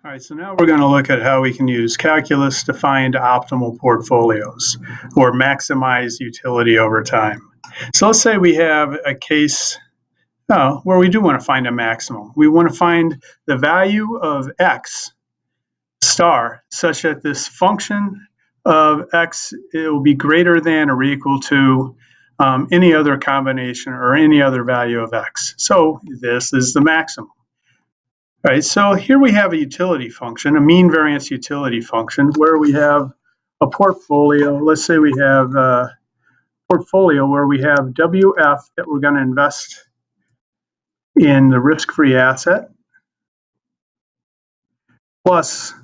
All right, so now we're going to look at how we can use calculus to find optimal portfolios or maximize utility over time. So let's say we have a case where we do want to find a maximum. We want to find the value of x star such that this function of x it will be greater than or equal to any other combination or any other value of x. So this is the maximum. All right, so here we have a utility function, a mean variance utility function, where we have a portfolio. Let's say we have a portfolio where we have WF that we're going to invest in the risk-free asset, plus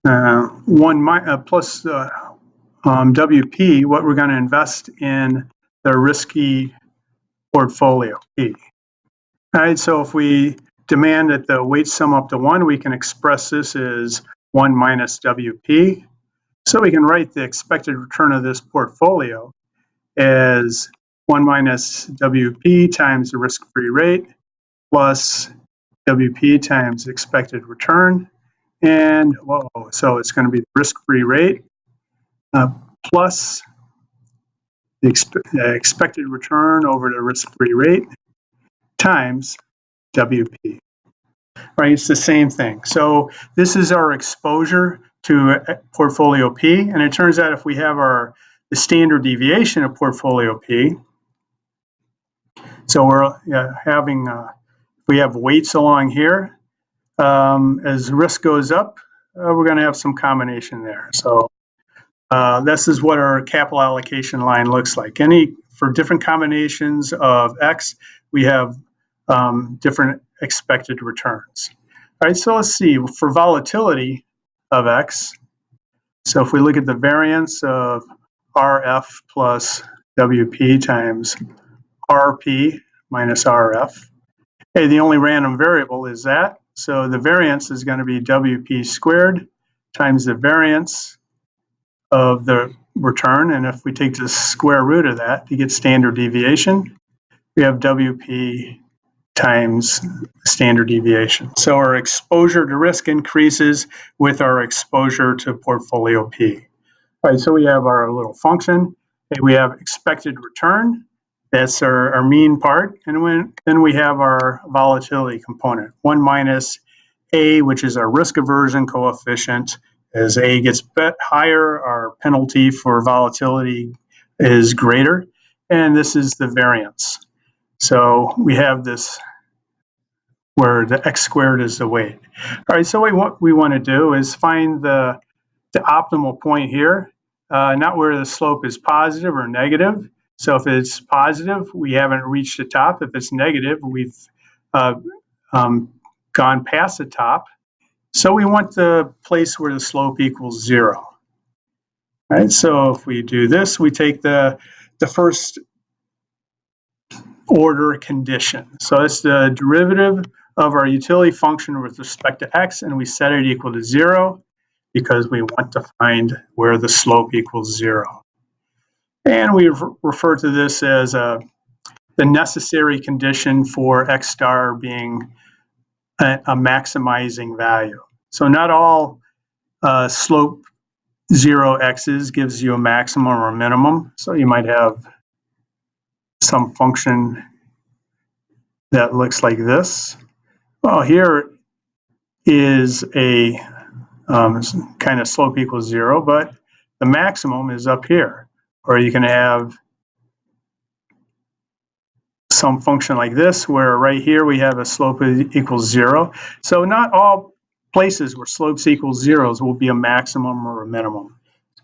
WP, what we're going to invest in the risky portfolio P. All right, so if we demand that the weights sum up to 1, we can express this as 1 minus WP. So we can write the expected return of this portfolio as 1 minus WP times the risk-free rate plus WP times expected return. And so it's going to be the risk-free rate plus the expected return over the risk-free rate times WP. Right, it's the same thing. So this is our exposure to portfolio P, and it turns out if we have the standard deviation of portfolio P, so we're if we have weights along here, as risk goes up, we're going to have some combination there. So this is what our capital allocation line looks like. For different combinations of X, we have different expected returns. All right, so let's see, for volatility of X, so if we look at the variance of RF plus WP times RP minus RF, hey, the only random variable is that, so the variance is going to be WP squared times the variance of the return, and if we take the square root of that to get standard deviation, we have WP times standard deviation. So our exposure to risk increases with our exposure to portfolio P. All right, so we have our little function. We have expected return. That's our mean part. And then we have our volatility component. 1 minus A, which is our risk aversion coefficient. As A gets higher, our penalty for volatility is greater. And this is the variance. So we have this where the x squared is the weight. All right, so what we want to do is find the optimal point here, not where the slope is positive or negative. So if it's positive, we haven't reached the top. If it's negative, we've gone past the top. So we want the place where the slope equals 0. All right, so if we do this, we take the first order condition. So it's the derivative of our utility function with respect to x, and we set it equal to 0 because we want to find where the slope equals 0. And we refer to this as the necessary condition for x star being a maximizing value. So not all slope 0 x's gives you a maximum or a minimum. So you might have some function that looks like this. Well, here is a kind of slope equals 0, but the maximum is up here. Or you can have some function like this, where right here we have a slope equals 0. So not all places where slopes equal zeros will be a maximum or a minimum.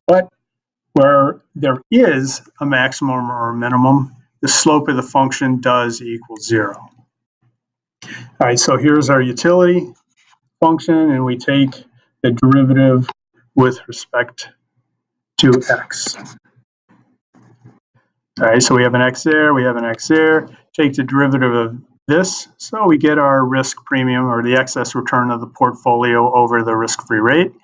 But where there is a maximum or a minimum, the slope of the function does equal 0. All right, so here's our utility function, and we take the derivative with respect to x. All right, so we have an x there, we have an x there. Take the derivative of this, so we get our risk premium, or the excess return of the portfolio over the risk-free rate.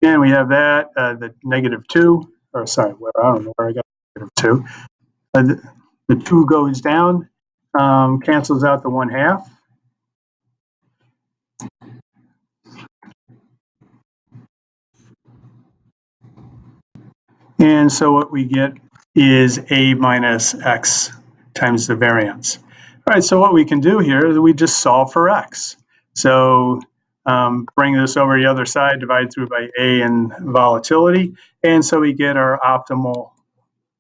And we have that, the -2, or sorry, I don't know where I got -2. The 2 goes down, cancels out the 1/2. And so what we get is A minus X times the variance. All right, so what we can do here is we just solve for X. So bring this over the other side, divide through by A and volatility. And so we get our optimal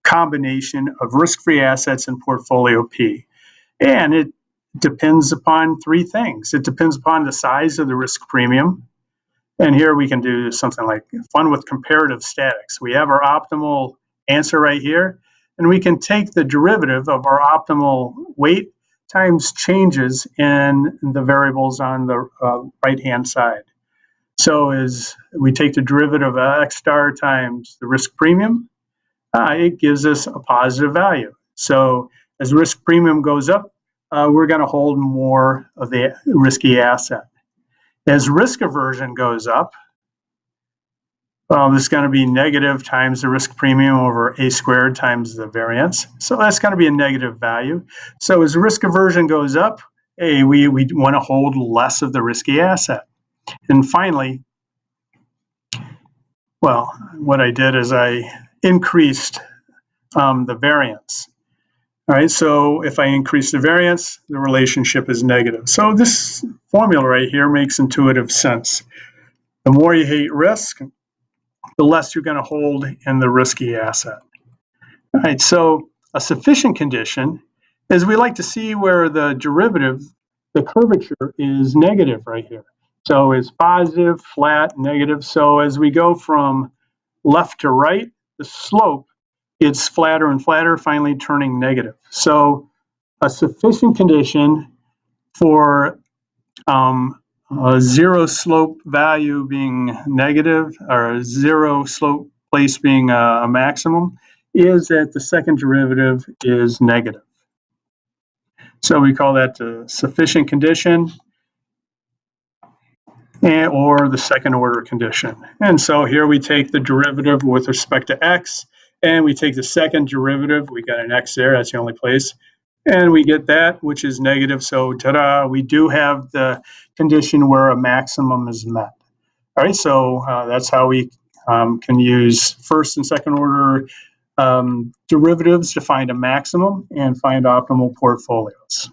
combination of risk-free assets and portfolio P. And it depends upon three things. It depends upon the size of the risk premium. And here we can do something like fun with comparative statics. We have our optimal answer right here, and we can take the derivative of our optimal weight times changes in the variables on the right-hand side. So as we take the derivative of X star times the risk premium, it gives us a positive value. So as risk premium goes up, we're going to hold more of the risky asset. As risk aversion goes up, this is going to be negative times the risk premium over A squared times the variance. So that's going to be a negative value. So as risk aversion goes up, we want to hold less of the risky asset. And finally, well, what I did is I increased the variance. All right, so if I increase the variance, the relationship is negative. So this formula right here makes intuitive sense. The more you hate risk, the less you're going to hold in the risky asset. All right, so a sufficient condition is we like to see where the derivative, the curvature is negative right here. So it's positive, flat, negative. So as we go from left to right, the slope gets flatter and flatter, finally turning negative. So a sufficient condition for a zero slope value being negative, or a zero slope place being a maximum, is that the second derivative is negative. So we call that the sufficient condition, or the second order condition. And so here we take the derivative with respect to X, and we take the second derivative. We got an X there, that's the only place. And we get that, which is negative. So ta-da, we do have the condition where a maximum is met. All right, so that's how we can use first and second order derivatives to find a maximum and find optimal portfolios.